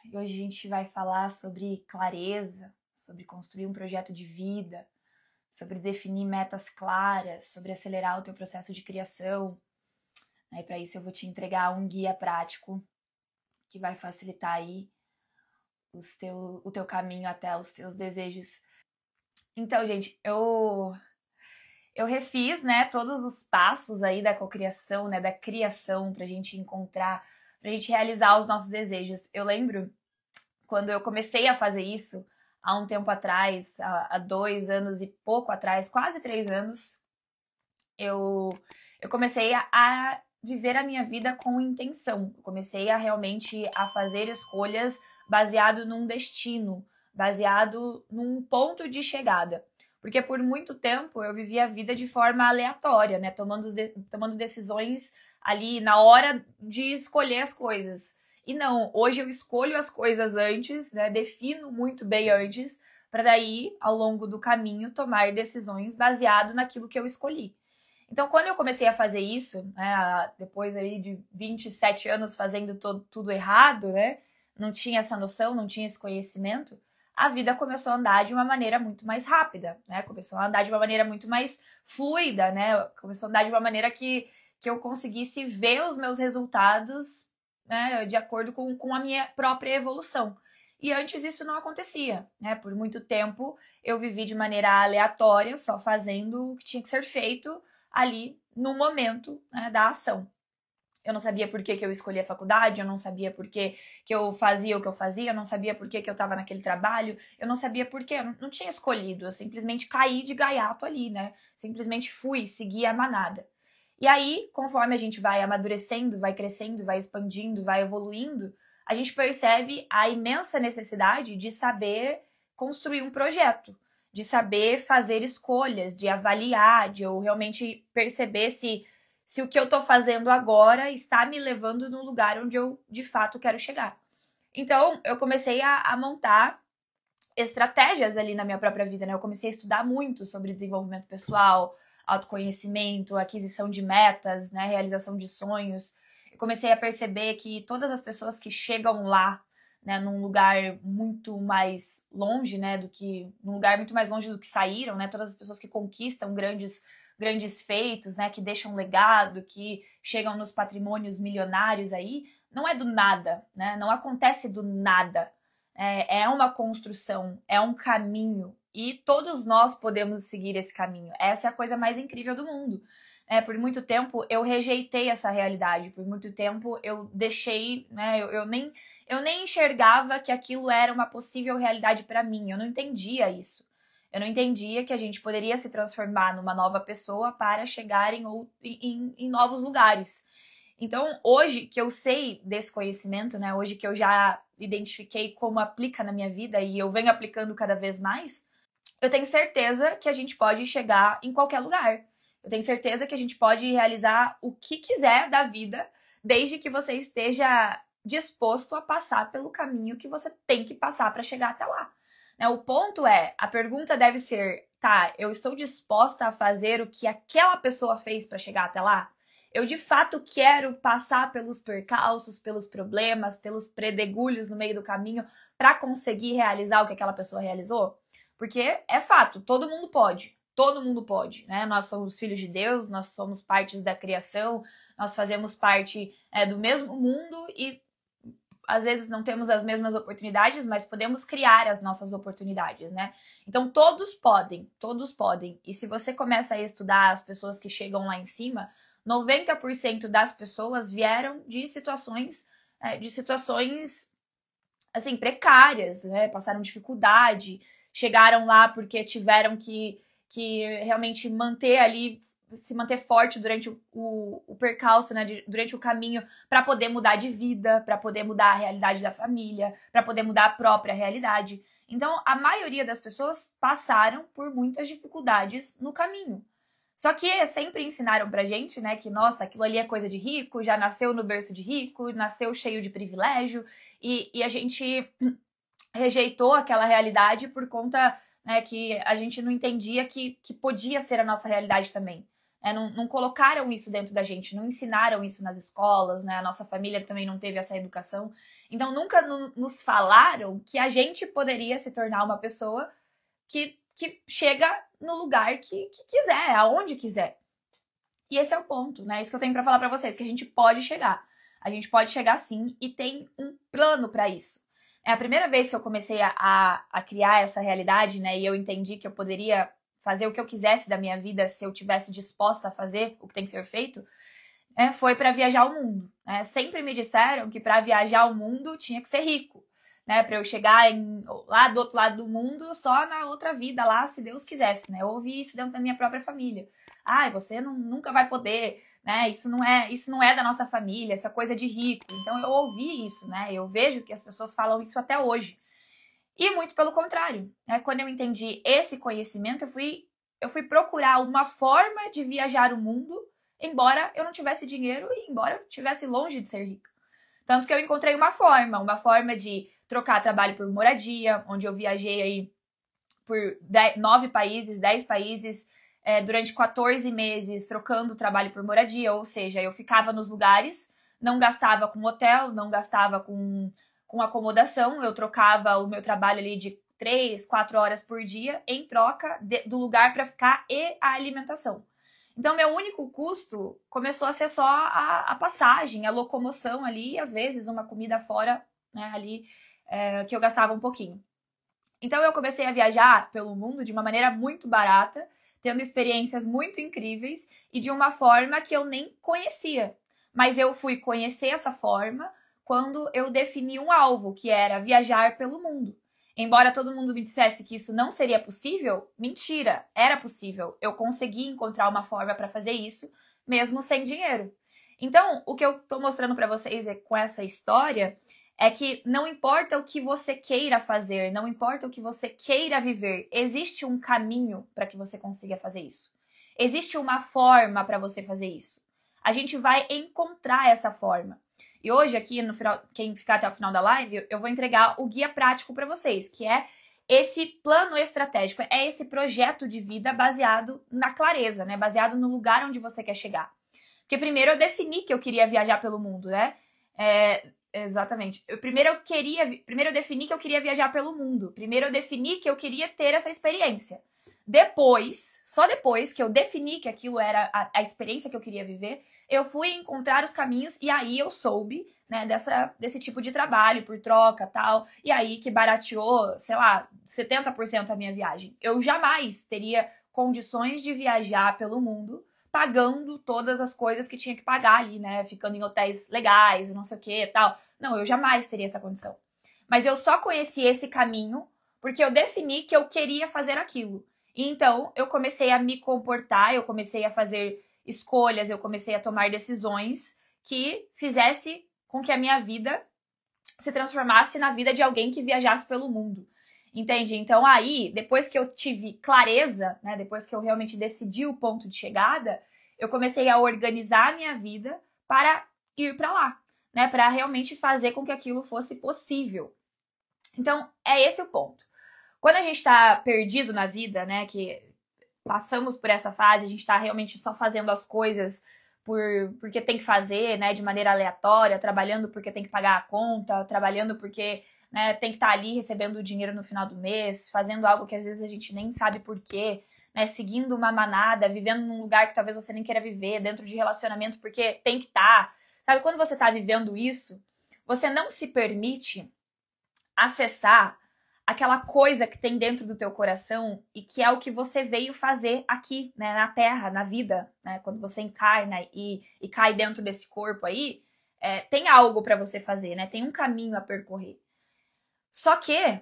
e hoje a gente vai falar sobre clareza, sobre construir um projeto de vida, sobre definir metas claras, sobre acelerar o teu processo de criação. E para isso eu vou te entregar um guia prático que vai facilitar aí o teu caminho até os teus desejos. Então, gente, eu refiz, né, todos os passos aí da cocriação, né, da criação pra gente encontrar, pra gente realizar os nossos desejos. Eu lembro quando eu comecei a fazer isso há um tempo atrás, há 2 anos e pouco atrás, quase 3 anos, eu comecei a viver a minha vida com intenção. Eu comecei a realmente a fazer escolhas baseado num destino, baseado num ponto de chegada. Porque por muito tempo eu vivia a vida de forma aleatória, né? Tomando decisões ali na hora de escolher as coisas. E não, hoje eu escolho as coisas antes, né? Defino muito bem antes, para daí, ao longo do caminho, tomar decisões baseado naquilo que eu escolhi. Então, quando eu comecei a fazer isso, né, depois aí de 27 anos fazendo tudo errado, né, não tinha essa noção, não tinha esse conhecimento, a vida começou a andar de uma maneira muito mais rápida, né, começou a andar de uma maneira muito mais fluida, né, começou a andar de uma maneira que eu conseguisse ver os meus resultados, né, de acordo com a minha própria evolução. E antes isso não acontecia, né, por muito tempo eu vivi de maneira aleatória, só fazendo o que tinha que ser feito ali no momento, né, da ação. Eu não sabia por que eu escolhi a faculdade, eu não sabia por que eu fazia o que eu fazia, eu não sabia por que eu estava naquele trabalho, eu não sabia por que, eu não tinha escolhido, eu simplesmente caí de gaiato ali, né? Simplesmente fui, segui a manada. E aí, conforme a gente vai amadurecendo, vai crescendo, vai expandindo, vai evoluindo, a gente percebe a imensa necessidade de saber construir um projeto, de saber fazer escolhas, de avaliar, de eu realmente perceber se o que eu tô fazendo agora está me levando no lugar onde eu, de fato, quero chegar. Então, eu comecei a montar estratégias ali na minha própria vida, né? Eu comecei a estudar muito sobre desenvolvimento pessoal, autoconhecimento, aquisição de metas, né? Realização de sonhos. Eu comecei a perceber que todas as pessoas que chegam lá, né, num lugar muito mais longe, né, num lugar muito mais longe do que saíram, né? Todas as pessoas que conquistam grandes feitos, né, que deixam legado, que chegam nos patrimônios milionários aí, não é do nada, né? Não acontece do nada. É uma construção, é um caminho, e todos nós podemos seguir esse caminho. Essa é a coisa mais incrível do mundo. Por muito tempo eu rejeitei essa realidade, por muito tempo eu deixei, né, eu nem enxergava que aquilo era uma possível realidade para mim, eu não entendia isso. Eu não entendia que a gente poderia se transformar numa nova pessoa para chegar em novos lugares. Então, hoje que eu sei desse conhecimento, né, hoje que eu já identifiquei como aplica na minha vida e eu venho aplicando cada vez mais, eu tenho certeza que a gente pode chegar em qualquer lugar. Eu tenho certeza que a gente pode realizar o que quiser da vida, desde que você esteja disposto a passar pelo caminho que você tem que passar para chegar até lá. O ponto é, a pergunta deve ser, tá, eu estou disposta a fazer o que aquela pessoa fez para chegar até lá? Eu de fato quero passar pelos percalços, pelos problemas, pelos predegulhos no meio do caminho para conseguir realizar o que aquela pessoa realizou? Porque é fato, todo mundo pode, né? Nós somos filhos de Deus, nós somos partes da criação, nós fazemos parte do mesmo mundo e às vezes não temos as mesmas oportunidades, mas podemos criar as nossas oportunidades, né? Então todos podem. E se você começa a estudar as pessoas que chegam lá em cima, 90% das pessoas vieram de situações assim, precárias, né? Passaram dificuldade, chegaram lá porque tiveram que realmente se manter forte durante o percalço, né? Durante o caminho, para poder mudar de vida, para poder mudar a realidade da família, para poder mudar a própria realidade. Então, a maioria das pessoas passaram por muitas dificuldades no caminho. Só que sempre ensinaram pra gente, né, que, nossa, aquilo ali é coisa de rico, já nasceu no berço de rico, nasceu cheio de privilégio, e a gente rejeitou aquela realidade por conta, né, que a gente não entendia que podia ser a nossa realidade também. Não colocaram isso dentro da gente, não ensinaram isso nas escolas, né? A nossa família também não teve essa educação. Então, nunca nos falaram que a gente poderia se tornar uma pessoa que chega no lugar que quiser, aonde quiser. E esse é o ponto, né? Isso que eu tenho pra falar pra vocês, que a gente pode chegar. A gente pode chegar sim e tem um plano pra isso. É a primeira vez que eu comecei a criar essa realidade, né? E eu entendi que eu poderia fazer o que eu quisesse da minha vida se eu tivesse disposta a fazer o que tem que ser feito, foi para viajar o mundo. Né? Sempre me disseram que para viajar o mundo tinha que ser rico, né? Para eu chegar lá do outro lado do mundo só na outra vida lá, se Deus quisesse, né? Eu ouvi isso dentro da minha própria família. Você nunca vai poder, né? Isso não é da nossa família, essa coisa de rico. Então eu ouvi isso, né? Eu vejo que as pessoas falam isso até hoje. E muito pelo contrário, né? Quando eu entendi esse conhecimento, eu fui procurar uma forma de viajar o mundo, embora eu não tivesse dinheiro e embora eu estivesse longe de ser rica. Tanto que eu encontrei uma forma de trocar trabalho por moradia, onde eu viajei aí por 9 países, 10 países, durante 14 meses trocando trabalho por moradia, ou seja, eu ficava nos lugares, não gastava com hotel, não gastava com acomodação, eu trocava o meu trabalho ali de 3, 4 horas por dia em troca do lugar para ficar e a alimentação. Então, meu único custo começou a ser só a passagem, a locomoção ali, e às vezes uma comida fora, né, ali, que eu gastava um pouquinho. Então, eu comecei a viajar pelo mundo de uma maneira muito barata, tendo experiências muito incríveis e de uma forma que eu nem conhecia. Mas eu fui conhecer essa forma quando eu defini um alvo, que era viajar pelo mundo. Embora todo mundo me dissesse que isso não seria possível, mentira, era possível. Eu consegui encontrar uma forma para fazer isso, mesmo sem dinheiro. Então, o que eu tô mostrando para vocês com essa história é que não importa o que você queira fazer, não importa o que você queira viver, existe um caminho para que você consiga fazer isso. Existe uma forma para você fazer isso. A gente vai encontrar essa forma. E hoje aqui, no final, quem ficar até o final da live, eu vou entregar o guia prático para vocês, que é esse plano estratégico, é esse projeto de vida baseado na clareza, né? Baseado no lugar onde você quer chegar. Porque primeiro eu defini que eu queria viajar pelo mundo, né? Exatamente. Primeiro eu defini que eu queria viajar pelo mundo. Primeiro eu defini que eu queria ter essa experiência. Depois, só depois que eu defini que aquilo era a experiência que eu queria viver, eu fui encontrar os caminhos e aí eu soube, né, desse tipo de trabalho por troca, tal, e aí que barateou, sei lá, 70% a minha viagem. Eu jamais teria condições de viajar pelo mundo pagando todas as coisas que tinha que pagar ali, né, ficando em hotéis legais e não sei o que, tal. Não, eu jamais teria essa condição. Mas eu só conheci esse caminho porque eu defini que eu queria fazer aquilo. Então, eu comecei a me comportar, eu comecei a fazer escolhas, eu comecei a tomar decisões que fizesse com que a minha vida se transformasse na vida de alguém que viajasse pelo mundo. Entende? Então, aí, depois que eu tive clareza, né, depois que eu realmente decidi o ponto de chegada, eu comecei a organizar a minha vida para ir para lá, né, para realmente fazer com que aquilo fosse possível. Então, é esse o ponto. Quando a gente está perdido na vida, né, que passamos por essa fase, a gente está realmente só fazendo as coisas porque tem que fazer, né, de maneira aleatória, trabalhando porque tem que pagar a conta, trabalhando porque, né, tem que estar ali recebendo o dinheiro no final do mês, fazendo algo que às vezes a gente nem sabe por quê, né, seguindo uma manada, vivendo num lugar que talvez você nem queira viver, dentro de relacionamento porque tem que estar. Sabe, quando você está vivendo isso, você não se permite acessar aquela coisa que tem dentro do teu coração e que é o que você veio fazer aqui, né, na Terra, na vida, né, quando você encarna e cai dentro desse corpo aí, tem algo para você fazer, né, tem um caminho a percorrer. Só que,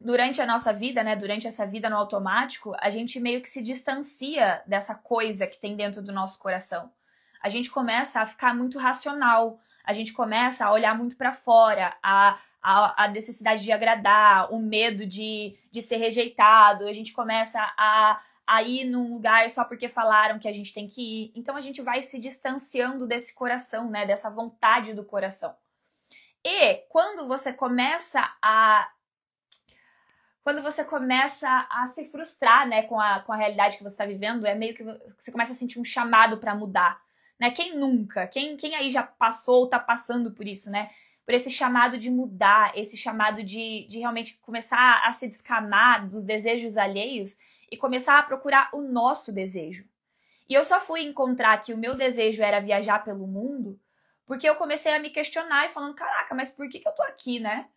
durante a nossa vida, né, durante essa vida no automático, a gente meio que se distancia dessa coisa que tem dentro do nosso coração. A gente começa a ficar muito racional, a gente começa a olhar muito para fora, a necessidade de agradar, o medo de ser rejeitado, a gente começa a ir num lugar só porque falaram que a gente tem que ir. Então a gente vai se distanciando desse coração, né, dessa vontade do coração. E quando você começa a quando você começa a se frustrar, né, com a realidade que você está vivendo, é meio que você começa a sentir um chamado para mudar, né? Quem nunca? Quem aí já passou ou tá passando por isso, né? Por esse chamado de mudar, esse chamado de realmente começar a se descamar dos desejos alheios e começar a procurar o nosso desejo. E eu só fui encontrar que o meu desejo era viajar pelo mundo porque eu comecei a me questionar e falando, caraca, mas por que eu tô aqui, né?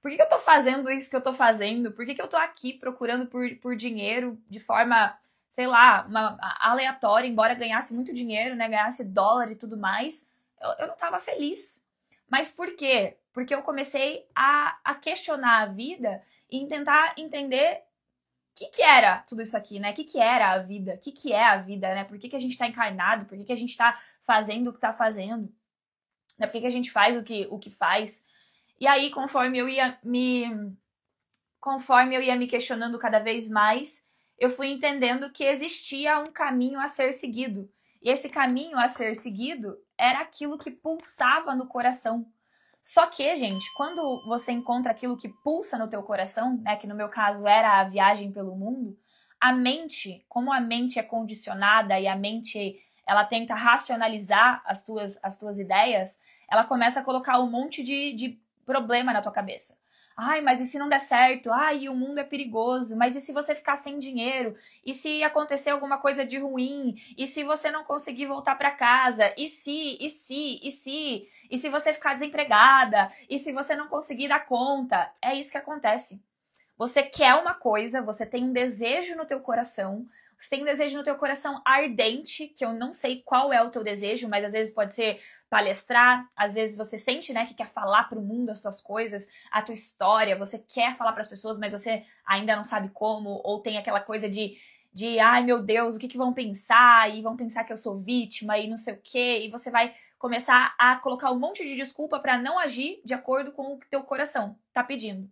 Por que eu tô fazendo isso que eu tô fazendo? Por que eu tô aqui procurando por dinheiro de forma, sei lá, aleatória, embora ganhasse muito dinheiro, né? Ganhasse dólar e tudo mais, eu não tava feliz. Mas por quê? Porque eu comecei a questionar a vida e tentar entender o que era tudo isso aqui, né? O que era a vida? O que é a vida, né? Por que a gente tá encarnado? Por que a gente tá fazendo o que tá fazendo? Né? Por que a gente faz o que faz? E aí, conforme eu ia me questionando cada vez mais, eu fui entendendo que existia um caminho a ser seguido. E esse caminho a ser seguido era aquilo que pulsava no coração. Só que, gente, quando você encontra aquilo que pulsa no teu coração, né, que no meu caso era a viagem pelo mundo, a mente, como a mente é condicionada e a mente ela tenta racionalizar as tuas ideias, ela começa a colocar um monte de problema na tua cabeça. Ai, mas e se não der certo? Ai, o mundo é perigoso. Mas e se você ficar sem dinheiro? E se acontecer alguma coisa de ruim? E se você não conseguir voltar para casa? E se? E se você ficar desempregada? E se você não conseguir dar conta? É isso que acontece. Você quer uma coisa, você tem um desejo no teu coração, você tem um desejo no teu coração ardente, que eu não sei qual é o teu desejo, mas às vezes pode ser palestrar, às vezes você sente, né, que quer falar pro mundo as tuas coisas, a tua história, você quer falar para as pessoas, mas você ainda não sabe como, ou tem aquela coisa de ai meu Deus, o que vão pensar, e vão pensar que eu sou vítima, e não sei o quê, e você vai começar a colocar um monte de desculpa para não agir de acordo com o que teu coração tá pedindo.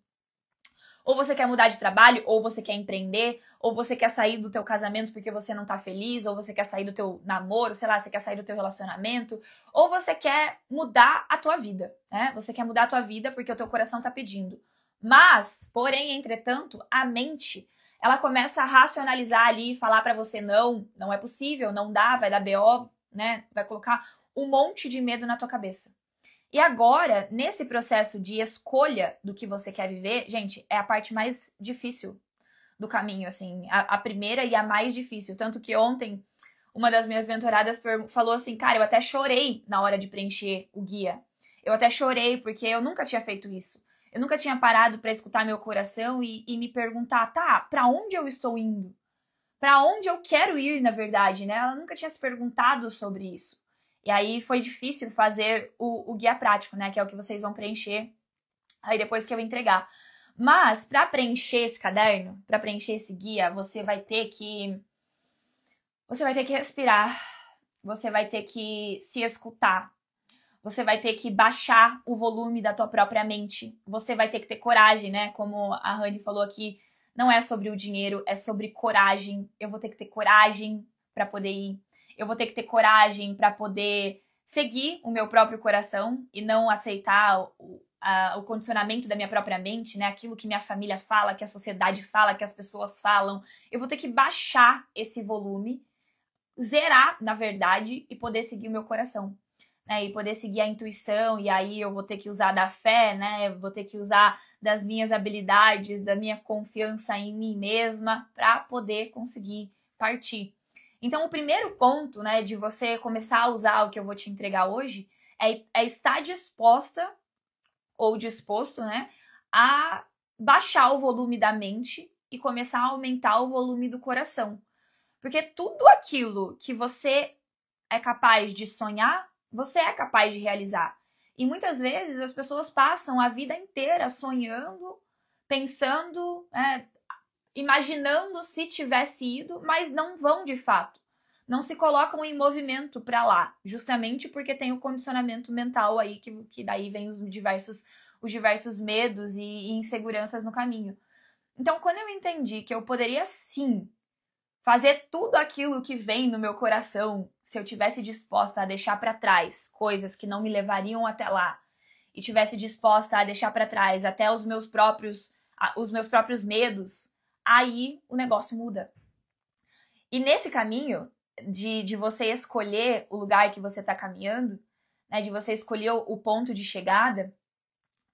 Ou você quer mudar de trabalho, ou você quer empreender, ou você quer sair do teu casamento porque você não tá feliz, ou você quer sair do teu namoro, sei lá, você quer sair do teu relacionamento, ou você quer mudar a tua vida, né? Você quer mudar a tua vida porque o teu coração tá pedindo. Mas, porém, entretanto, a mente, ela começa a racionalizar ali, falar pra você, não é possível, não dá, vai dar BO, né? Vai colocar um monte de medo na tua cabeça. E agora, nesse processo de escolha do que você quer viver, gente, é a parte mais difícil do caminho, assim, a primeira e a mais difícil. Tanto que ontem, uma das minhas mentoradas falou assim, cara, eu até chorei na hora de preencher o guia. Eu até chorei porque eu nunca tinha feito isso. Eu nunca tinha parado para escutar meu coração e me perguntar, tá, pra onde eu estou indo? Pra onde eu quero ir, na verdade, né? Ela nunca tinha se perguntado sobre isso. E aí foi difícil fazer o guia prático, né? Que é o que vocês vão preencher aí depois que eu entregar. Mas para preencher esse caderno, para preencher esse guia, você vai ter que respirar, você vai ter que se escutar, você vai ter que baixar o volume da tua própria mente, você vai ter que ter coragem, né? Como a Rani falou aqui, não é sobre o dinheiro, é sobre coragem. Eu vou ter que ter coragem para poder ir. Eu vou ter que ter coragem para poder seguir o meu próprio coração e não aceitar o condicionamento da minha própria mente, né? Aquilo que minha família fala, que a sociedade fala, que as pessoas falam. Eu vou ter que baixar esse volume, zerar, na verdade, e poder seguir o meu coração. Né, e poder seguir a intuição, e aí eu vou ter que usar da fé, né? Eu vou ter que usar das minhas habilidades, da minha confiança em mim mesma para poder conseguir partir. Então, o primeiro ponto, né, de você começar a usar o que eu vou te entregar hoje é estar disposta ou disposto, né, a baixar o volume da mente e começar a aumentar o volume do coração. Porque tudo aquilo que você é capaz de sonhar, você é capaz de realizar. E muitas vezes as pessoas passam a vida inteira sonhando, pensando, imaginando se tivesse ido, mas não vão de fato. Não se colocam em movimento para lá, justamente porque tem o condicionamento mental aí, que daí vem os diversos medos e inseguranças no caminho. Então, quando eu entendi que eu poderia sim fazer tudo aquilo que vem no meu coração, se eu tivesse disposta a deixar para trás coisas que não me levariam até lá, e tivesse disposta a deixar para trás até os meus próprios os meus próprios medos, aí o negócio muda. E nesse caminho de você escolher o lugar que você está caminhando, né, de você escolher o ponto de chegada,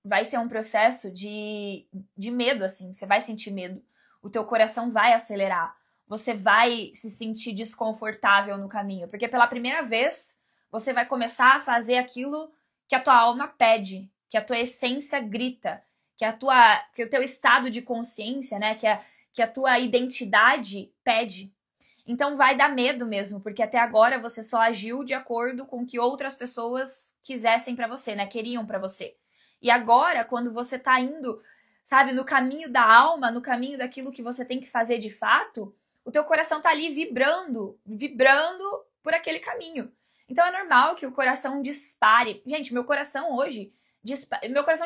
vai ser um processo de medo, assim, você vai sentir medo. O teu coração vai acelerar. Você vai se sentir desconfortável no caminho. Porque pela primeira vez, você vai começar a fazer aquilo que a tua alma pede, que a tua essência grita, que o teu estado de consciência, né, que a tua identidade pede. Então vai dar medo mesmo, porque até agora você só agiu de acordo com o que outras pessoas quisessem pra você, né, queriam pra você. E agora, quando você tá indo, sabe, no caminho da alma, no caminho daquilo que você tem que fazer de fato, o teu coração tá ali vibrando por aquele caminho. Então é normal que o coração dispare. Gente, meu coração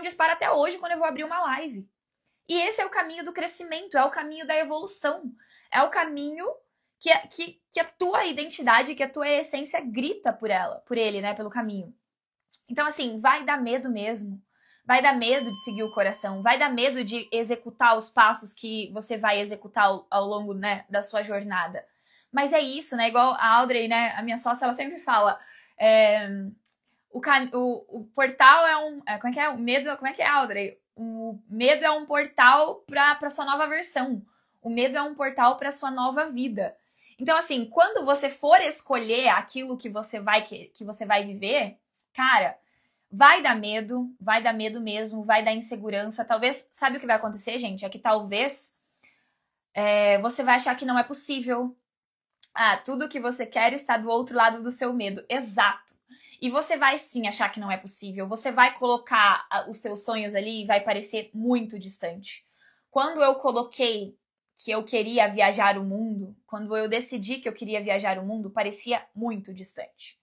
dispara até hoje quando eu vou abrir uma live. E esse é o caminho do crescimento, é o caminho da evolução, é o caminho que a tua identidade, que a tua essência grita por ele, né, pelo caminho. Então, assim, vai dar medo mesmo. Vai dar medo de seguir o coração, vai dar medo de executar os passos que você vai executar ao longo, né, da sua jornada. Mas é isso, né? Igual a Audrey, né, a minha sócia, ela sempre fala, o portal é um... como é que é? O medo... Como é que é, Audrey? O medo é um portal para sua nova versão. O medo é um portal para sua nova vida. Então, assim, quando você for escolher aquilo que você vai viver, cara, vai dar medo mesmo, vai dar insegurança. Talvez, sabe o que vai acontecer, gente? É que talvez você vai achar que não é possível. Tudo que você quer está do outro lado do seu medo. Exato. E você vai sim achar que não é possível. Você vai colocar os teus sonhos ali e vai parecer muito distante. Quando eu coloquei que eu queria viajar o mundo, quando eu decidi que eu queria viajar o mundo, parecia muito distante.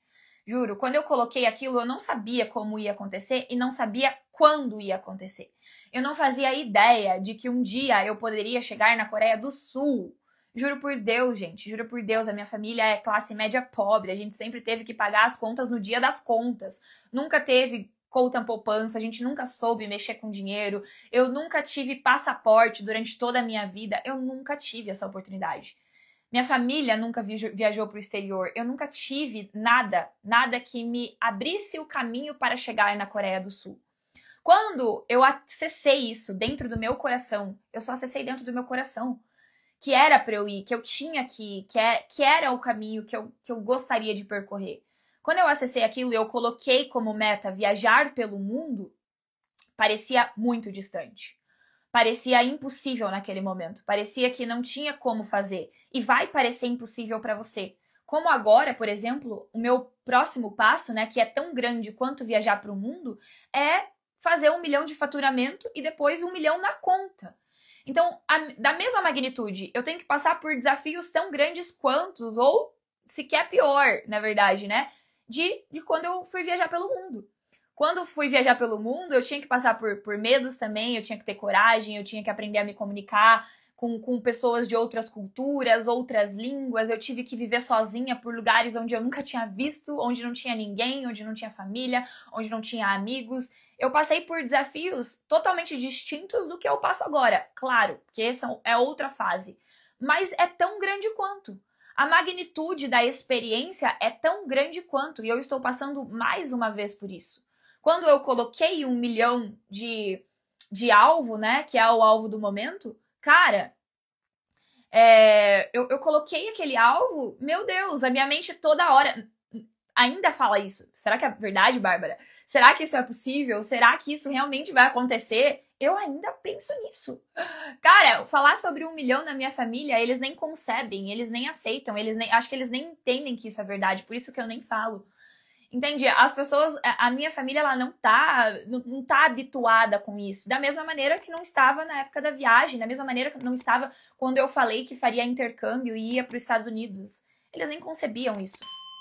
Juro, quando eu coloquei aquilo, eu não sabia como ia acontecer e não sabia quando ia acontecer. Eu não fazia ideia de que um dia eu poderia chegar na Coreia do Sul. Juro por Deus, gente, juro por Deus, a minha família é classe média pobre, a gente sempre teve que pagar as contas no dia das contas. Nunca teve conta poupança, a gente nunca soube mexer com dinheiro, eu nunca tive passaporte durante toda a minha vida, eu nunca tive essa oportunidade. Minha família nunca viajou para o exterior, eu nunca tive nada que me abrisse o caminho para chegar na Coreia do Sul. Quando eu acessei isso dentro do meu coração, eu só acessei dentro do meu coração, que era para eu ir, que eu tinha que ir, que era o caminho que eu gostaria de percorrer. Quando eu acessei aquilo e eu coloquei como meta viajar pelo mundo, parecia muito distante. Parecia impossível naquele momento. Parecia que não tinha como fazer. E vai parecer impossível para você. Como agora, por exemplo, o meu próximo passo, né, que é tão grande quanto viajar para o mundo, é fazer 1 milhão de faturamento e depois 1 milhão na conta. Então, da mesma magnitude, eu tenho que passar por desafios tão grandes quantos, ou sequer pior, na verdade, né, de quando eu fui viajar pelo mundo. Quando fui viajar pelo mundo, eu tinha que passar por medos também, eu tinha que ter coragem, eu tinha que aprender a me comunicar com pessoas de outras culturas, outras línguas, eu tive que viver sozinha por lugares onde eu nunca tinha visto, onde não tinha ninguém, onde não tinha família, onde não tinha amigos. Eu passei por desafios totalmente distintos do que eu passo agora, claro, porque essa é outra fase, mas é tão grande quanto. A magnitude da experiência é tão grande quanto, e eu estou passando mais uma vez por isso. Quando eu coloquei 1 milhão de alvo, né, que é o alvo do momento, cara, eu coloquei aquele alvo, meu Deus, a minha mente toda hora ainda fala isso. Será que é verdade, Bárbara? Será que isso é possível? Será que isso realmente vai acontecer? Eu ainda penso nisso. Cara, falar sobre 1 milhão na minha família, eles nem concebem, eles nem aceitam, acho que eles nem entendem que isso é verdade, por isso que eu nem falo. Entende? As pessoas, a minha família, ela não tá habituada com isso. Da mesma maneira que não estava na época da viagem, da mesma maneira que não estava quando eu falei que faria intercâmbio e ia para os Estados Unidos. Eles nem concebiam isso.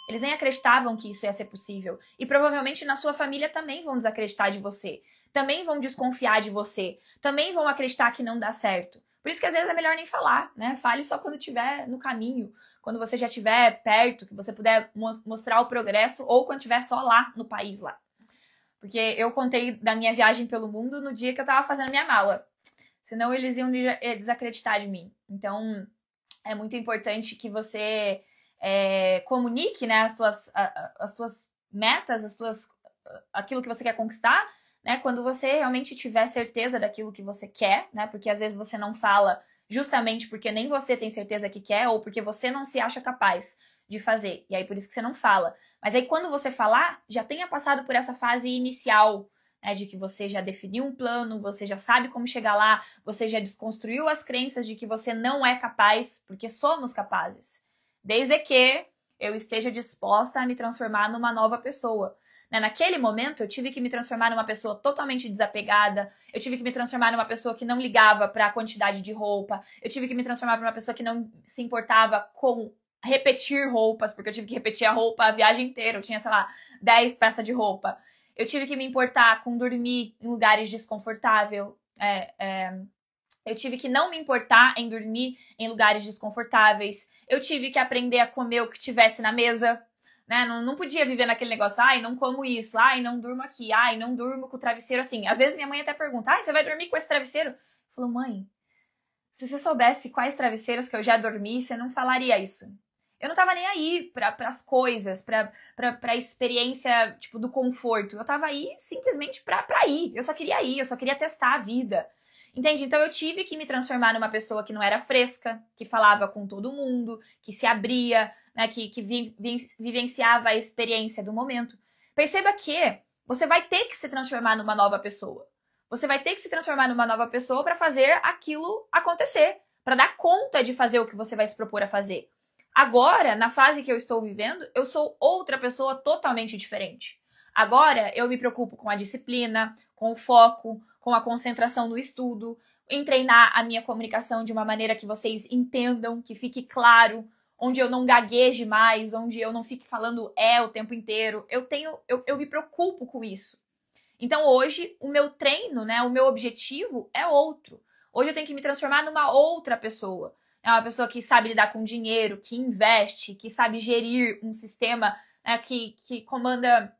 Eles nem acreditavam que isso ia ser possível. E provavelmente na sua família também vão desacreditar de você. Também vão desconfiar de você. Também vão acreditar que não dá certo. Por isso que às vezes é melhor nem falar, né? Fale só quando estiver no caminho. Quando você já estiver perto, que você puder mostrar o progresso, ou quando estiver só lá, no país lá. Porque eu contei da minha viagem pelo mundo no dia que eu tava fazendo minha mala. senão eles iam desacreditar de mim. Então, é muito importante que você comunique, né, as tuas metas, aquilo que você quer conquistar, né, quando você realmente tiver certeza daquilo que você quer, né, porque às vezes você não fala justamente porque nem você tem certeza que quer ou porque você não se acha capaz de fazer, e aí por isso que você não fala. Mas aí quando você falar, já tenha passado por essa fase inicial, né, de que você já definiu um plano, você já sabe como chegar lá, você já desconstruiu as crenças de que você não é capaz, porque somos capazes. Desde que eu esteja disposta a me transformar numa nova pessoa. Naquele momento, eu tive que me transformar numa pessoa totalmente desapegada, eu tive que me transformar numa pessoa que não ligava para a quantidade de roupa, eu tive que me transformar numa pessoa que não se importava com repetir roupas, porque eu tive que repetir a roupa a viagem inteira, eu tinha, sei lá, 10 peças de roupa. Eu tive que me importar com dormir em lugares desconfortáveis, eu tive que não me importar em dormir em lugares desconfortáveis, eu tive que aprender a comer o que tivesse na mesa, né? Não podia viver naquele negócio, ai, não como isso, ai, não durmo aqui, ai, não durmo com o travesseiro assim. Às vezes minha mãe até pergunta, ai, você vai dormir com esse travesseiro? Eu falo, mãe, se você soubesse quais travesseiros que eu já dormi, você não falaria isso. Eu não tava nem aí pras coisas, pra experiência, tipo, do conforto. Eu tava aí simplesmente pra ir. Eu só queria ir, eu só queria testar a vida. Entende? Então eu tive que me transformar numa pessoa que não era fresca, que falava com todo mundo, que se abria, né, que vivenciava a experiência do momento. Perceba que você vai ter que se transformar numa nova pessoa. Você vai ter que se transformar numa nova pessoa para fazer aquilo acontecer, para dar conta de fazer o que você vai se propor a fazer. Agora, na fase que eu estou vivendo, eu sou outra pessoa totalmente diferente. Agora, eu me preocupo com a disciplina, com o foco, com a concentração no estudo, em treinar a minha comunicação de uma maneira que vocês entendam, que fique claro, onde eu não gagueje mais, onde eu não fique falando o tempo inteiro. Eu me preocupo com isso. Então hoje o meu treino, né, o meu objetivo é outro. Hoje eu tenho que me transformar numa outra pessoa. É uma pessoa que sabe lidar com dinheiro, que investe, que sabe gerir um sistema, né, que comanda,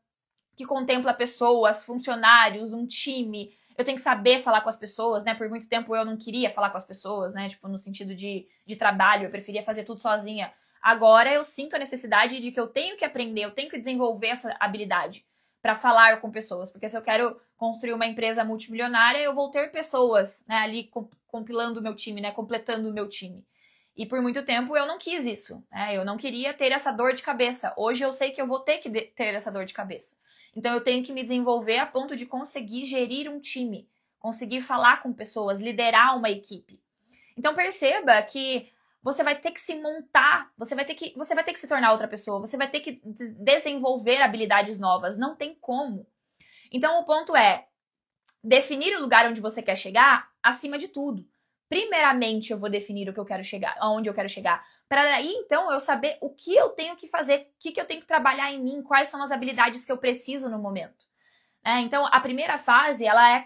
que contempla pessoas, funcionários, um time. Eu tenho que saber falar com as pessoas, né? Por muito tempo eu não queria falar com as pessoas, né? Tipo, no sentido de trabalho, eu preferia fazer tudo sozinha. Agora eu sinto a necessidade de que eu tenho que aprender, eu tenho que desenvolver essa habilidade para falar com pessoas, porque se eu quero construir uma empresa multimilionária, eu vou ter pessoas, né, ali compilando o meu time, né, completando o meu time. E por muito tempo eu não quis isso, né? Eu não queria ter essa dor de cabeça. Hoje eu sei que eu vou ter que ter essa dor de cabeça. Então eu tenho que me desenvolver a ponto de conseguir gerir um time, conseguir falar com pessoas, liderar uma equipe. Então perceba que você vai ter que se montar, você vai ter que se tornar outra pessoa, você vai ter que desenvolver habilidades novas, não tem como. Então o ponto é definir o lugar onde você quer chegar acima de tudo. Primeiramente eu vou definir o que eu quero chegar, aonde eu quero chegar, para aí então eu saber o que eu tenho que fazer, o que eu tenho que trabalhar em mim, quais são as habilidades que eu preciso no momento. Então a primeira fase ela é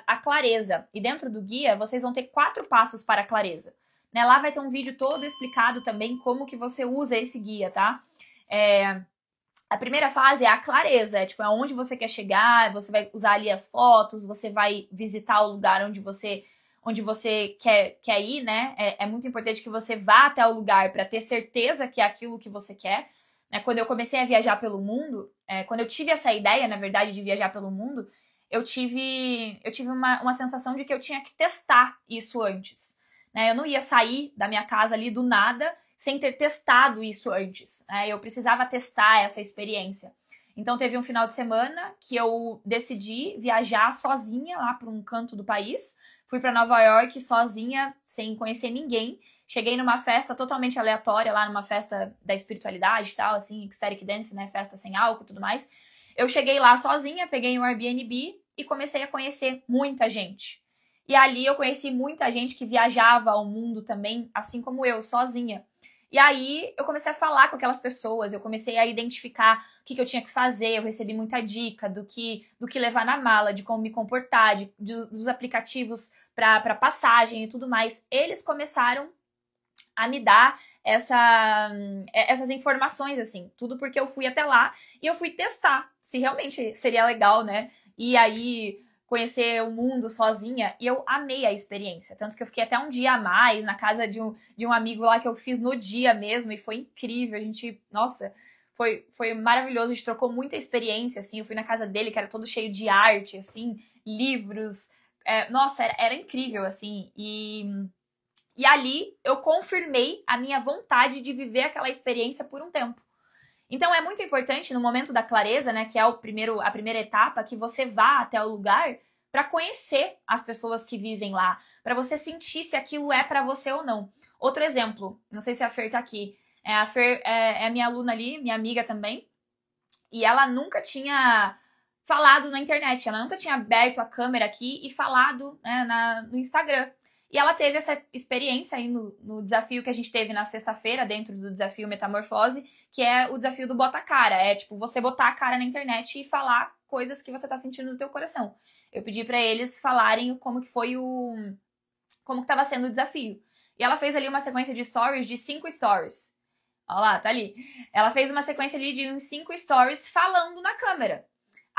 a clareza, e dentro do guia vocês vão ter 4 passos para a clareza. Lá vai ter um vídeo todo explicado também como que você usa esse guia, tá? A primeira fase é a clareza, tipo, é onde você quer chegar, você vai usar ali as fotos, você vai visitar o lugar onde você quer ir, né? É muito importante que você vá até o lugar para ter certeza que é aquilo que você quer. Quando eu comecei a viajar pelo mundo, quando eu tive essa ideia, na verdade, de viajar pelo mundo, eu tive uma sensação de que eu tinha que testar isso antes. Eu não ia sair da minha casa ali do nada sem ter testado isso antes. Eu precisava testar essa experiência. Então teve um final de semana que eu decidi viajar sozinha lá para um canto do país. Fui para Nova York sozinha, sem conhecer ninguém. Cheguei numa festa totalmente aleatória, lá numa festa da espiritualidade e tal, assim, ecstatic dance, né, festa sem álcool e tudo mais. Eu cheguei lá sozinha, peguei um Airbnb e comecei a conhecer muita gente. E ali eu conheci muita gente que viajava ao mundo também, assim como eu, sozinha. E aí eu comecei a falar com aquelas pessoas, eu comecei a identificar o que eu tinha que fazer, eu recebi muita dica do que levar na mala, de como me comportar, dos aplicativos para passagem e tudo mais. Eles começaram a me dar essas informações, assim, tudo porque eu fui até lá e eu fui testar se realmente seria legal, né? E aí conhecer o mundo sozinha, e eu amei a experiência, tanto que eu fiquei até um dia a mais na casa de um amigo lá que eu fiz no dia mesmo, e foi incrível, a gente, nossa, foi maravilhoso, a gente trocou muita experiência, assim, eu fui na casa dele, que era todo cheio de arte, assim, livros, nossa, era incrível, assim, e ali eu confirmei a minha vontade de viver aquela experiência por um tempo. Então é muito importante no momento da clareza, né, que é a primeira etapa, que você vá até o lugar para conhecer as pessoas que vivem lá, para você sentir se aquilo é para você ou não. Outro exemplo, não sei se a Fer tá aqui, a Fer é minha aluna ali, minha amiga também, e ela nunca tinha falado na internet, ela nunca tinha aberto a câmera aqui e falado, né, no Instagram. E ela teve essa experiência aí no desafio que a gente teve na sexta-feira, dentro do desafio Metamorfose, que é o desafio do bota a cara. É tipo, você botar a cara na internet e falar coisas que você tá sentindo no teu coração. Eu pedi pra eles falarem como que foi como que tava sendo o desafio. E ela fez ali uma sequência de stories, de 5 stories. Olha lá, tá ali. Ela fez uma sequência ali de uns 5 stories falando na câmera.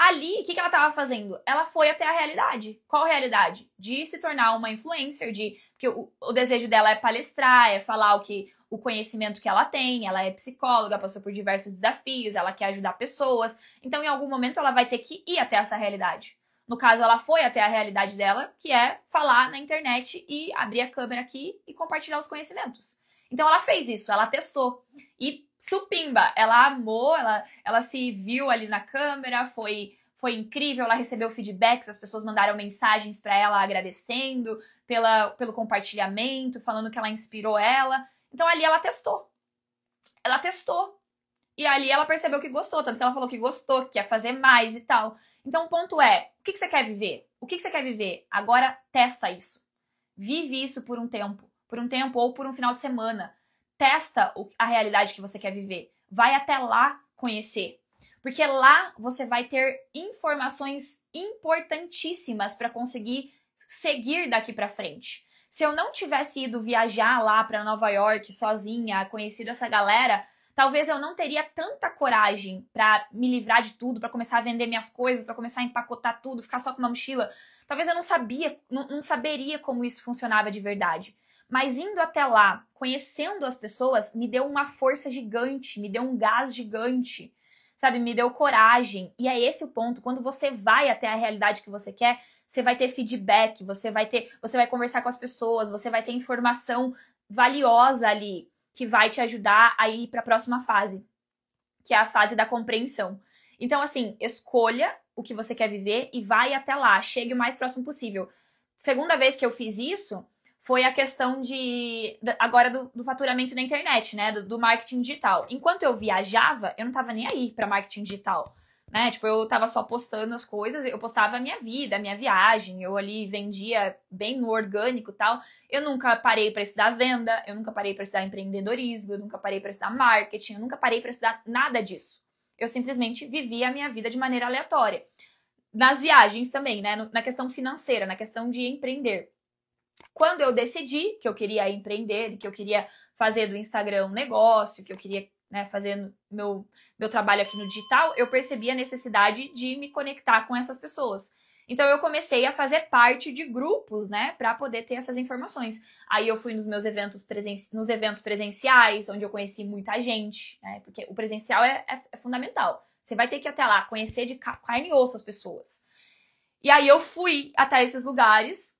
Ali, o que ela estava fazendo? Ela foi até a realidade. Qual realidade? De se tornar uma influencer, porque o desejo dela é palestrar, é falar o conhecimento que ela tem, ela é psicóloga, passou por diversos desafios, ela quer ajudar pessoas. Então, em algum momento, ela vai ter que ir até essa realidade. No caso, ela foi até a realidade dela, que é falar na internet e abrir a câmera aqui e compartilhar os conhecimentos. Então, ela fez isso, ela testou. E supimba, ela amou, ela se viu ali na câmera, foi incrível, ela recebeu feedbacks, as pessoas mandaram mensagens para ela agradecendo pelo compartilhamento, falando que ela inspirou ela. Então ali ela testou. Ela testou. E ali ela percebeu que gostou, tanto que ela falou que gostou, que quer fazer mais e tal. Então o ponto é, o que você quer viver? O que você quer viver? Agora testa isso. Vive isso por um tempo ou por um final de semana. Testa a realidade que você quer viver. Vai até lá conhecer. Porque lá você vai ter informações importantíssimas para conseguir seguir daqui para frente. Se eu não tivesse ido viajar lá para Nova York sozinha, conhecido essa galera, talvez eu não teria tanta coragem para me livrar de tudo, para começar a vender minhas coisas, para começar a empacotar tudo, ficar só com uma mochila. Talvez eu não saberia como isso funcionava de verdade. Mas indo até lá, conhecendo as pessoas, me deu uma força gigante, me deu um gás gigante, sabe? Me deu coragem. E é esse o ponto. Quando você vai até a realidade que você quer, você vai ter feedback, você vai conversar com as pessoas, você vai ter informação valiosa ali que vai te ajudar a ir para a próxima fase, que é a fase da compreensão. Então, assim, escolha o que você quer viver e vai até lá, chegue o mais próximo possível. Segunda vez que eu fiz isso foi a questão agora do faturamento na internet, né, do marketing digital. Enquanto eu viajava, eu não tava nem aí para marketing digital, né, tipo, eu tava só postando as coisas, eu postava a minha vida, a minha viagem, eu ali vendia bem no orgânico e tal. Eu nunca parei para estudar venda, eu nunca parei para estudar empreendedorismo, eu nunca parei para estudar marketing, eu nunca parei para estudar nada disso. Eu simplesmente vivia a minha vida de maneira aleatória. Nas viagens também, né, na questão financeira, na questão de empreender. Quando eu decidi que eu queria empreender, que eu queria fazer do Instagram um negócio, que eu queria, né, fazer meu trabalho aqui no digital, eu percebi a necessidade de me conectar com essas pessoas. Então eu comecei a fazer parte de grupos, né, para poder ter essas informações. Aí eu fui nos meus eventos presenciais, onde eu conheci muita gente, né, porque o presencial é fundamental. Você vai ter que ir até lá, conhecer de carne e osso as pessoas. E aí eu fui até esses lugares,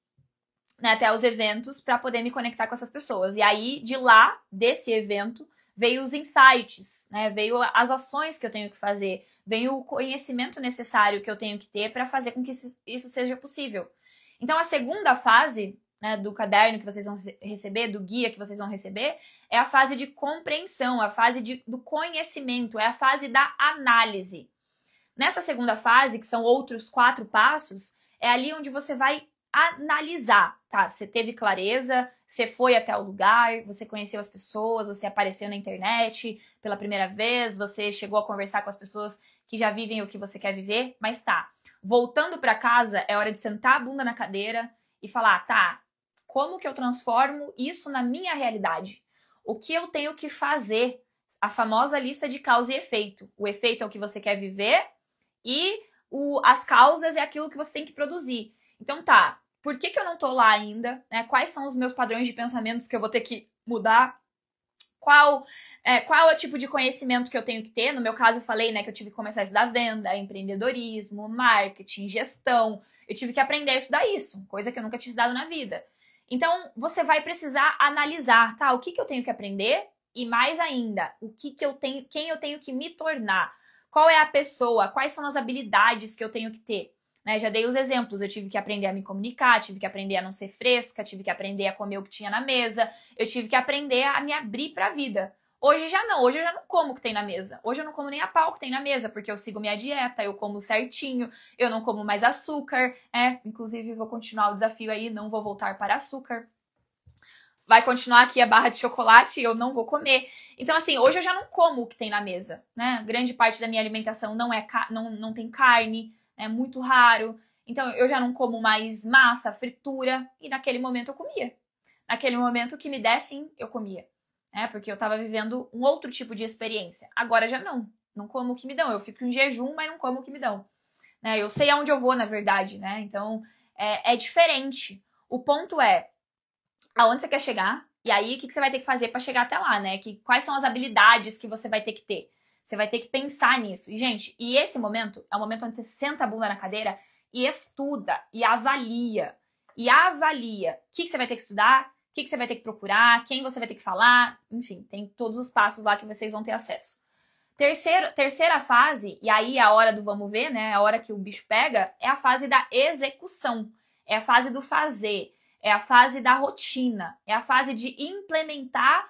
né, até os eventos, para poder me conectar com essas pessoas. E aí, de lá, desse evento, veio os insights, né, veio as ações que eu tenho que fazer, veio o conhecimento necessário que eu tenho que ter para fazer com que isso seja possível. Então, a segunda fase, né, do caderno que vocês vão receber, do guia que vocês vão receber, é a fase de compreensão, a fase do conhecimento, é a fase da análise. Nessa segunda fase, que são outros 4 passos, é ali onde você vai analisar, tá? Você teve clareza, você foi até o lugar, você conheceu as pessoas, você apareceu na internet pela primeira vez, você chegou a conversar com as pessoas que já vivem o que você quer viver, mas tá, voltando para casa, é hora de sentar a bunda na cadeira e falar, tá, como que eu transformo isso na minha realidade? O que eu tenho que fazer? A famosa lista de causa e efeito. O efeito é o que você quer viver e as causas é aquilo que você tem que produzir. Então tá, por que eu não tô lá ainda? Né? Quais são os meus padrões de pensamentos que eu vou ter que mudar? Qual é o tipo de conhecimento que eu tenho que ter? No meu caso, eu falei, né, que eu tive que começar a estudar venda, empreendedorismo, marketing, gestão. Eu tive que aprender a estudar isso, coisa que eu nunca tinha estudado na vida. Então, você vai precisar analisar, tá? O que eu tenho que aprender? E mais ainda, quem eu tenho que me tornar? Qual é a pessoa? Quais são as habilidades que eu tenho que ter? Né, já dei os exemplos, eu tive que aprender a me comunicar, tive que aprender a não ser fresca, tive que aprender a comer o que tinha na mesa, eu tive que aprender a me abrir pra vida. Hoje eu já não como o que tem na mesa. Hoje eu não como nem a pau que tem na mesa, porque eu sigo minha dieta, eu como certinho, eu não como mais açúcar, inclusive vou continuar o desafio aí, não vou voltar para açúcar. Vai continuar aqui a barra de chocolate e eu não vou comer. Então, assim, hoje eu já não como o que tem na mesa, né? Grande parte da minha alimentação não tem carne, é muito raro. Então, eu já não como mais massa, fritura, e naquele momento eu comia. Naquele momento que me dessem, eu comia. Porque eu tava vivendo um outro tipo de experiência. Agora já não como o que me dão. Eu fico em jejum, mas não como o que me dão. Eu sei aonde eu vou, na verdade, né? Então, é diferente. O ponto é, aonde você quer chegar, e aí o que você vai ter que fazer para chegar até lá, né? Quais são as habilidades que você vai ter que ter? Você vai ter que pensar nisso. E, gente, esse momento é o momento onde você senta a bunda na cadeira e estuda, e avalia. E avalia o que você vai ter que estudar, o que você vai ter que procurar, quem você vai ter que falar, enfim, tem todos os passos lá que vocês vão ter acesso. Terceira fase, e aí a hora do vamos ver, né? A hora que o bicho pega, é a fase da execução. É a fase do fazer. É a fase da rotina. É a fase de implementar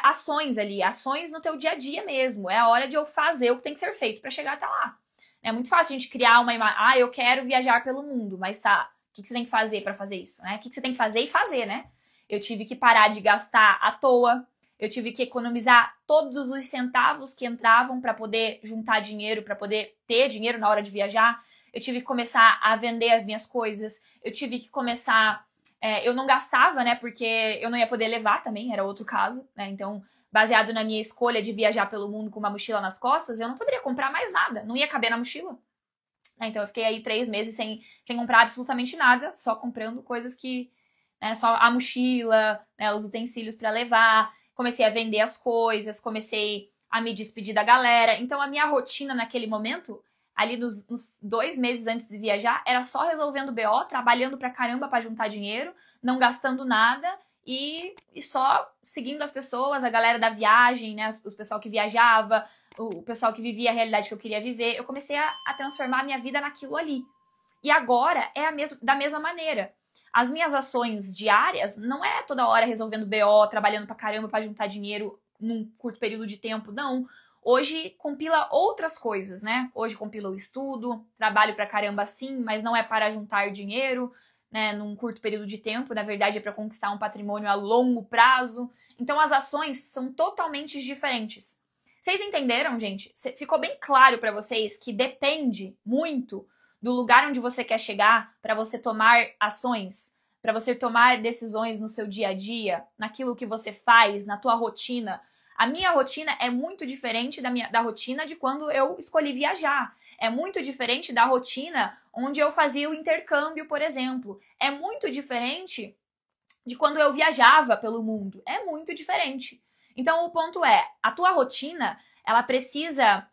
ações ali. Ações no teu dia a dia mesmo. É a hora de eu fazer o que tem que ser feito para chegar até lá. É muito fácil a gente criar uma imagem. Eu quero viajar pelo mundo. Mas tá, o que você tem que fazer para fazer isso? Né? O que você tem que fazer e fazer, né? Eu tive que parar de gastar à toa. Eu tive que economizar todos os centavos que entravam para poder juntar dinheiro, para poder ter dinheiro na hora de viajar. Eu tive que começar a vender as minhas coisas. Eu tive que começar... eu não gastava, né? Porque eu não ia poder levar também, era outro caso, né? Então, baseado na minha escolha de viajar pelo mundo com uma mochila nas costas, eu não poderia comprar mais nada. Não ia caber na mochila. Então, eu fiquei aí 3 meses sem comprar absolutamente nada, só comprando coisas que... só a mochila, né, os utensílios para levar. Comecei a vender as coisas, comecei a me despedir da galera. Então, a minha rotina naquele momento, ali nos 2 meses antes de viajar, era só resolvendo BO, trabalhando pra caramba pra juntar dinheiro, não gastando nada e só seguindo as pessoas, a galera da viagem, né, o pessoal que viajava, o pessoal que vivia a realidade que eu queria viver. Eu comecei a transformar a minha vida naquilo ali. E agora é da mesma maneira. As minhas ações diárias não é toda hora resolvendo BO, trabalhando pra caramba pra juntar dinheiro num curto período de tempo, não. Hoje compila outras coisas, né? Hoje compila o estudo, trabalho pra caramba sim, mas não é para juntar dinheiro, né? Num curto período de tempo, na verdade é para conquistar um patrimônio a longo prazo. Então as ações são totalmente diferentes. Vocês entenderam, gente? Ficou bem claro pra vocês que depende muito do lugar onde você quer chegar para você tomar ações, para você tomar decisões no seu dia a dia, naquilo que você faz, na tua rotina. A minha rotina é muito diferente da rotina de quando eu escolhi viajar. É muito diferente da rotina onde eu fazia o intercâmbio, por exemplo. É muito diferente de quando eu viajava pelo mundo. É muito diferente. Então, o ponto é, a tua rotina, ela precisa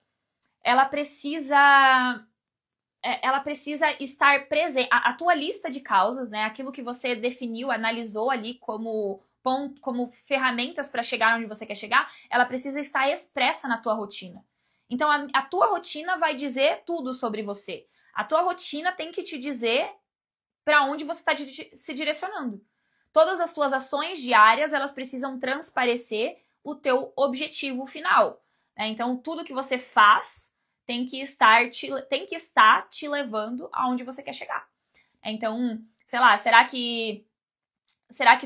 estar presente. A tua lista de causas, né? Aquilo que você definiu, analisou ali como ferramentas para chegar onde você quer chegar, ela precisa estar expressa na tua rotina. Então, a tua rotina vai dizer tudo sobre você. A tua rotina tem que te dizer para onde você está se direcionando. Todas as tuas ações diárias, elas precisam transparecer o teu objetivo final. Né? Então, tudo que você faz tem que estar te levando aonde você quer chegar. Então, sei lá, será que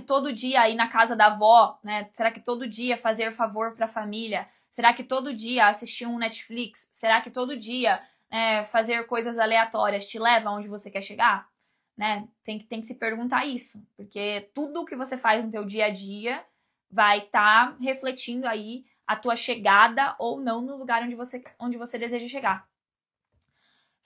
todo dia ir na casa da avó, né? Será que todo dia fazer favor para a família? Será que todo dia assistir um Netflix? Será que todo dia fazer coisas aleatórias te leva aonde você quer chegar? Né? Tem que se perguntar isso, porque tudo que você faz no teu dia a dia vai estar refletindo aí a tua chegada ou não no lugar onde você deseja chegar.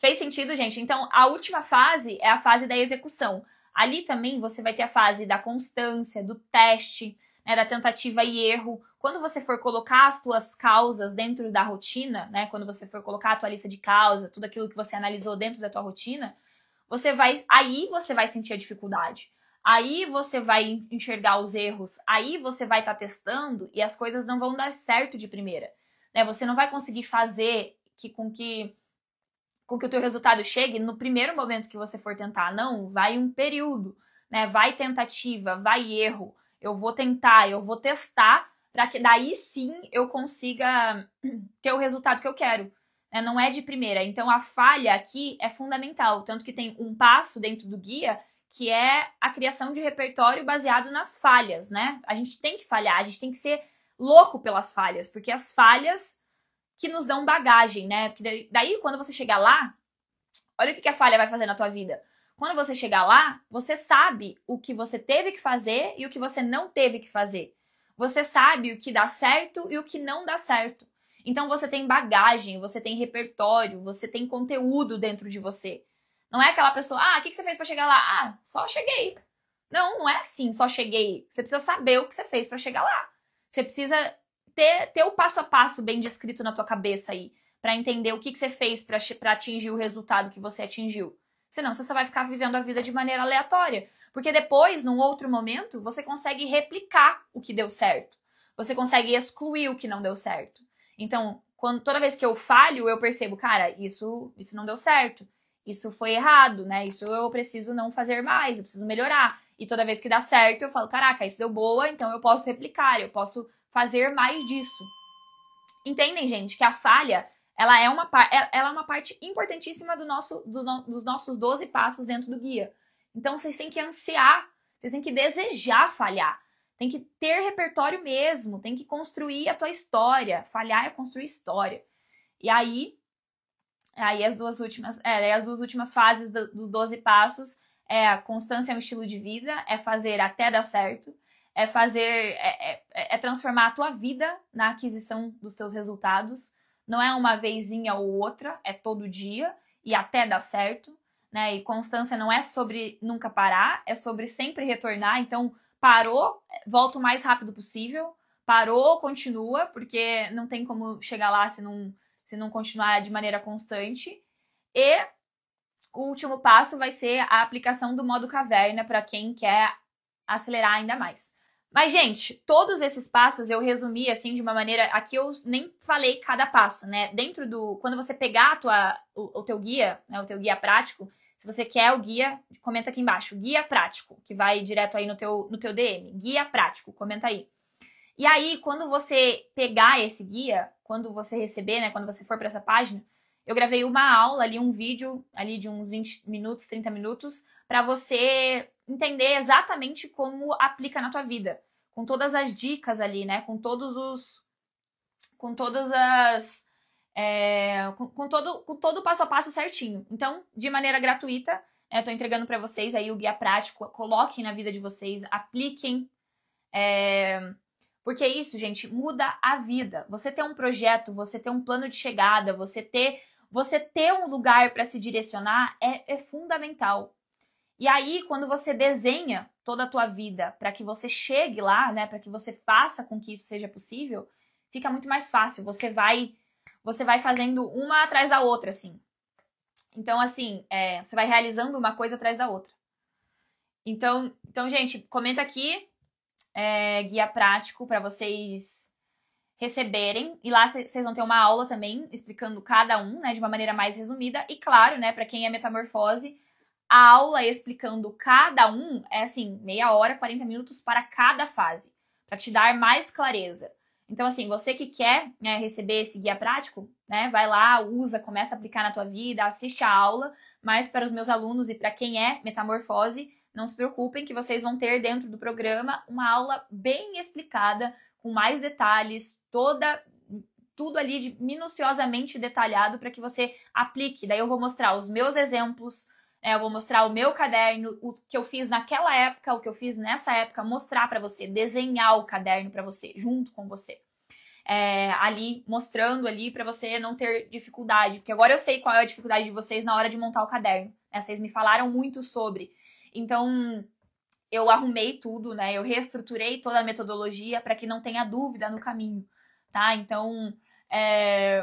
Fez sentido, gente? Então, a última fase é a fase da execução. Ali também você vai ter a fase da constância, do teste, né, da tentativa e erro. Quando você for colocar as tuas causas dentro da rotina, né, quando você for colocar a tua lista de causa, tudo aquilo que você analisou dentro da tua rotina, aí você vai sentir a dificuldade. Aí você vai enxergar os erros, aí você vai estar testando e as coisas não vão dar certo de primeira. Né? Você não vai conseguir fazer com que o teu resultado chegue no primeiro momento que você for tentar. Não, vai um período, né? Vai tentativa, vai erro. Eu vou tentar, eu vou testar para que daí sim eu consiga ter o resultado que eu quero. Né? Não é de primeira. Então a falha aqui é fundamental. Tanto que tem um passo dentro do guia que é a criação de repertório baseado nas falhas, né? A gente tem que falhar, a gente tem que ser louco pelas falhas, porque as falhas que nos dão bagagem, né? Porque daí, quando você chegar lá, olha o que a falha vai fazer na tua vida. Quando você chegar lá, você sabe o que você teve que fazer e o que você não teve que fazer. Você sabe o que dá certo e o que não dá certo. Então você tem bagagem, você tem repertório, você tem conteúdo dentro de você. Não é aquela pessoa, o que você fez pra chegar lá? Só cheguei. Não é assim, só cheguei. Você precisa saber o que você fez pra chegar lá. Você precisa ter o passo a passo bem descrito na tua cabeça aí, pra entender o que você fez pra atingir o resultado que você atingiu. Senão você só vai ficar vivendo a vida de maneira aleatória. Porque depois, num outro momento, você consegue replicar o que deu certo. Você consegue excluir o que não deu certo. Então, toda vez que eu falho, eu percebo, cara, isso não deu certo. Isso foi errado, né? Isso eu preciso não fazer mais, eu preciso melhorar. E toda vez que dá certo, eu falo, caraca, isso deu boa, então eu posso replicar, eu posso fazer mais disso. Entendem, gente, que a falha, ela é uma parte importantíssima dos nossos 12 passos dentro do guia. Então, vocês têm que ansiar, vocês têm que desejar falhar. Tem que ter repertório mesmo, tem que construir a tua história. Falhar é construir história. E aí as duas últimas fases dos 12 passos é a constância é um estilo de vida, é fazer até dar certo, é transformar a tua vida na aquisição dos teus resultados. Não é uma vezinha ou outra, é todo dia e até dar certo, né? E constância não é sobre nunca parar, é sobre sempre retornar. Então, parou, volta o mais rápido possível. Parou, continua, porque não tem como chegar lá se não continuar de maneira constante. E o último passo vai ser a aplicação do modo caverna para quem quer acelerar ainda mais. Mas, gente, todos esses passos eu resumi assim de uma maneira... Aqui eu nem falei cada passo, né? Quando você pegar o teu guia, né, o teu guia prático, se você quer o guia, comenta aqui embaixo. Guia prático, que vai direto aí no teu DM. Guia prático, comenta aí. E aí, quando você pegar esse guia, quando você receber, né, quando você for para essa página, eu gravei uma aula ali, um vídeo ali de uns 20 minutos, 30 minutos, para você entender exatamente como aplica na tua vida. Com todas as dicas ali, né, com todo o passo a passo certinho. Então, de maneira gratuita, eu tô entregando para vocês aí o guia prático, coloquem na vida de vocês, apliquem, porque isso, gente, muda a vida. Você ter um projeto, você ter um plano de chegada, você ter um lugar para se direcionar é fundamental. E aí, quando você desenha toda a tua vida para que você chegue lá, né, para que você faça com que isso seja possível, fica muito mais fácil. Você vai fazendo uma atrás da outra, assim. Então, assim, você vai realizando uma coisa atrás da outra. Então gente, comenta aqui guia prático para vocês receberem. E lá vocês vão ter uma aula também explicando cada um, né, de uma maneira mais resumida. E claro, né, para quem é metamorfose, a aula explicando cada um é assim, meia hora, 40 minutos para cada fase, para te dar mais clareza. Então, assim, você que quer, né, receber esse guia prático, né, vai lá, usa, começa a aplicar na tua vida, assiste a aula. Mas para os meus alunos e para quem é metamorfose, não se preocupem que vocês vão ter dentro do programa uma aula bem explicada, com mais detalhes, tudo ali minuciosamente detalhado para que você aplique. Daí eu vou mostrar os meus exemplos, eu vou mostrar o meu caderno, o que eu fiz naquela época, o que eu fiz nessa época, mostrar para você, desenhar o caderno para você, junto com você. ali, mostrando ali pra você não ter dificuldade. Porque agora eu sei qual é a dificuldade de vocês na hora de montar o caderno, né? Vocês me falaram muito sobre. Então, eu arrumei tudo, né? Eu reestruturei toda a metodologia para que não tenha dúvida no caminho, tá? Então,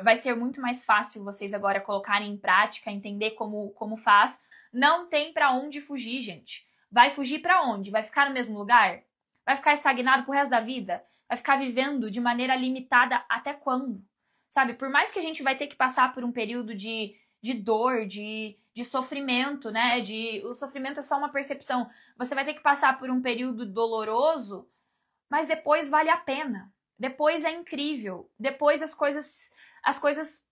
vai ser muito mais fácil vocês agora colocarem em prática, entender como faz. Não tem para onde fugir, gente. Vai fugir para onde? Vai ficar no mesmo lugar? Vai ficar estagnado pro resto da vida? Vai ficar vivendo de maneira limitada até quando? Sabe, por mais que a gente vai ter que passar por um período de dor, de sofrimento, né? O sofrimento é só uma percepção. Você vai ter que passar por um período doloroso, mas depois vale a pena. Depois é incrível. Depois as coisas,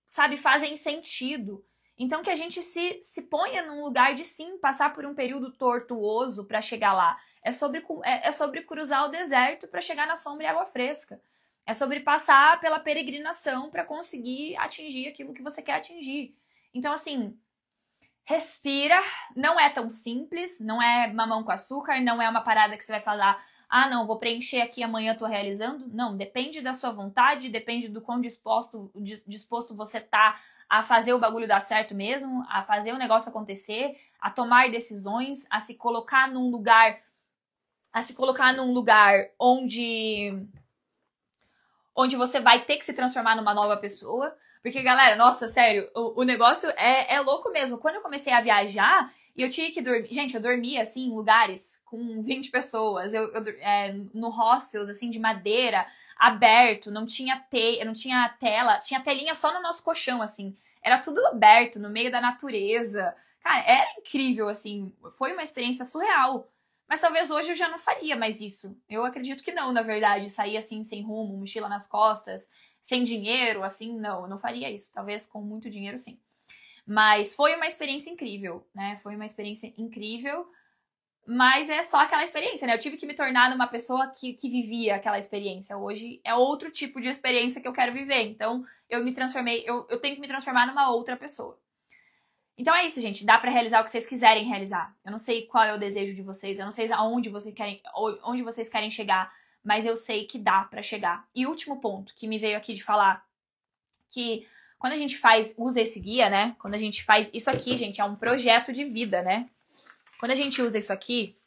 sabe, fazem sentido. Então que a gente se ponha num lugar de sim passar por um período tortuoso para chegar lá. É sobre cruzar o deserto para chegar na sombra e água fresca. É sobre passar pela peregrinação para conseguir atingir aquilo que você quer atingir. Então, assim, respira. Não é tão simples, não é mamão com açúcar, não é uma parada que você vai falar, ah, não, vou preencher aqui, amanhã eu tô realizando. Não, depende da sua vontade, depende do quão disposto você tá a fazer o bagulho dar certo mesmo, a fazer o negócio acontecer, a tomar decisões, a se colocar num lugar onde você vai ter que se transformar numa nova pessoa. Porque, galera, nossa, sério, o negócio é louco mesmo. Quando eu comecei a viajar, e eu tinha que dormir... Gente, eu dormia, assim, em lugares com 20 pessoas. No hostels, assim, de madeira, aberto. Não tinha tela. Tinha telinha só no nosso colchão, assim. Era tudo aberto, no meio da natureza. Cara, era incrível, assim. Foi uma experiência surreal. Mas talvez hoje eu já não faria mais isso. Eu acredito que não, na verdade. Sair assim, sem rumo, mochila nas costas, sem dinheiro, assim, não. Eu não faria isso. Talvez com muito dinheiro, sim. Mas foi uma experiência incrível, né? Foi uma experiência incrível. Mas é só aquela experiência, né? Eu tive que me tornar uma pessoa que vivia aquela experiência. Hoje é outro tipo de experiência que eu quero viver. Então, eu tenho que me transformar numa outra pessoa. Então é isso, gente. Dá pra realizar o que vocês quiserem realizar. Eu não sei qual é o desejo de vocês, eu não sei onde vocês querem chegar, mas eu sei que dá pra chegar. E último ponto que me veio aqui de falar, que quando a gente usa esse guia, né? Quando a gente faz isso aqui, gente, é um projeto de vida, né? Quando a gente usa isso aqui,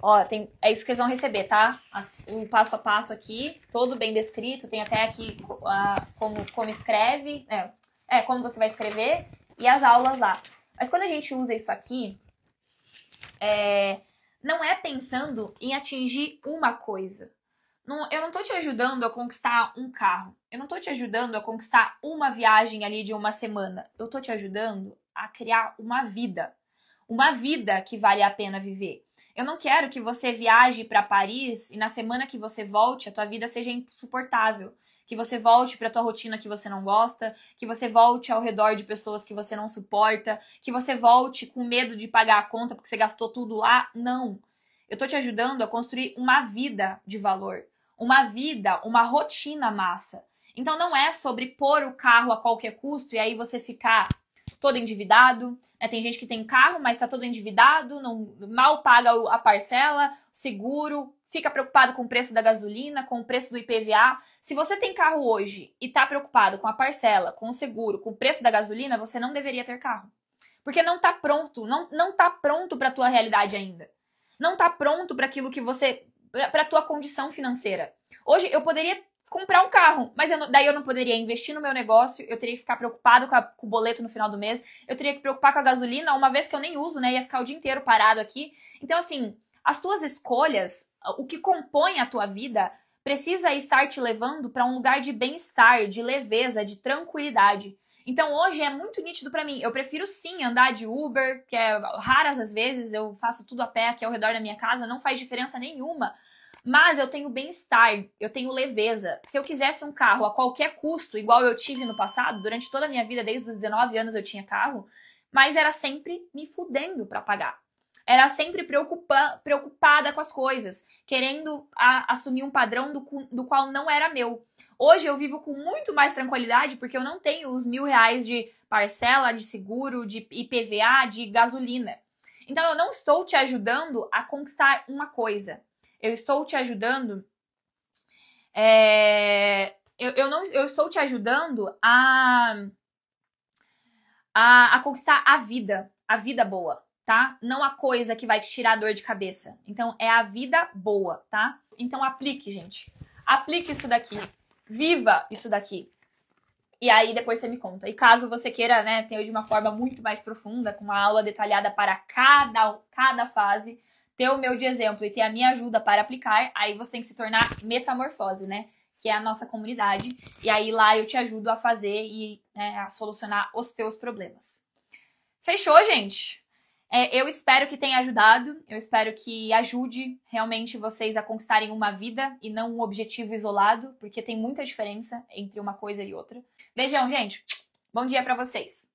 ó, é isso que vocês vão receber, tá? O passo a passo aqui, todo bem descrito, tem até aqui como escreve, como você vai escrever e as aulas lá. Mas quando a gente usa isso aqui, não é pensando em atingir uma coisa. Eu não tô te ajudando a conquistar um carro. Eu não tô te ajudando a conquistar uma viagem ali de uma semana. Eu tô te ajudando a criar uma vida. Uma vida que vale a pena viver. Eu não quero que você viaje para Paris e na semana que você volte, a tua vida seja insuportável. Que você volte para tua rotina que você não gosta, que você volte ao redor de pessoas que você não suporta, que você volte com medo de pagar a conta porque você gastou tudo lá. Não. Eu tô te ajudando a construir uma vida de valor. Uma vida, uma rotina massa. Então não é sobre pôr o carro a qualquer custo e aí você ficar todo endividado, né? Tem gente que tem carro, mas tá todo endividado, mal paga a parcela, seguro, fica preocupado com o preço da gasolina, com o preço do IPVA. Se você tem carro hoje e tá preocupado com a parcela, com o seguro, com o preço da gasolina, você não deveria ter carro. Porque não tá pronto, não tá pronto pra tua realidade ainda. Não tá pronto pra aquilo que pra tua condição financeira. Hoje eu poderia comprar um carro, mas daí eu não poderia investir no meu negócio, eu teria que ficar preocupado com o boleto no final do mês, eu teria que preocupar com a gasolina, uma vez que eu nem uso, né, ia ficar o dia inteiro parado aqui. Então, assim, as tuas escolhas, o que compõe a tua vida, precisa estar te levando para um lugar de bem-estar, de leveza, de tranquilidade. Então, hoje é muito nítido para mim. Eu prefiro sim andar de Uber, que é raras as vezes, eu faço tudo a pé aqui ao redor da minha casa, não faz diferença nenhuma. Mas eu tenho bem-estar, eu tenho leveza. Se eu quisesse um carro a qualquer custo, igual eu tive no passado, durante toda a minha vida, desde os 19 anos eu tinha carro, mas era sempre me fudendo pra pagar. Era sempre preocupada com as coisas, querendo assumir um padrão do qual não era meu. Hoje eu vivo com muito mais tranquilidade porque eu não tenho os R$1.000 de parcela, de seguro, de IPVA, de gasolina. Então eu não estou te ajudando a conquistar uma coisa. Eu estou te ajudando Eu estou te ajudando a conquistar a vida boa, tá? Não a coisa que vai te tirar dor de cabeça. Então, é a vida boa, tá? Então, aplique, gente. Aplique isso daqui. Viva isso daqui. E aí, depois você me conta. E caso você queira, né, ter de uma forma muito mais profunda, com uma aula detalhada para cada fase, ter o meu de exemplo e ter a minha ajuda para aplicar, aí você tem que se tornar Metamorfose, né? Que é a nossa comunidade. E aí, lá eu te ajudo a fazer e a solucionar os teus problemas. Fechou, gente? Eu espero que tenha ajudado, eu espero que ajude realmente vocês a conquistarem uma vida e não um objetivo isolado, porque tem muita diferença entre uma coisa e outra. Beijão, gente! Bom dia pra vocês!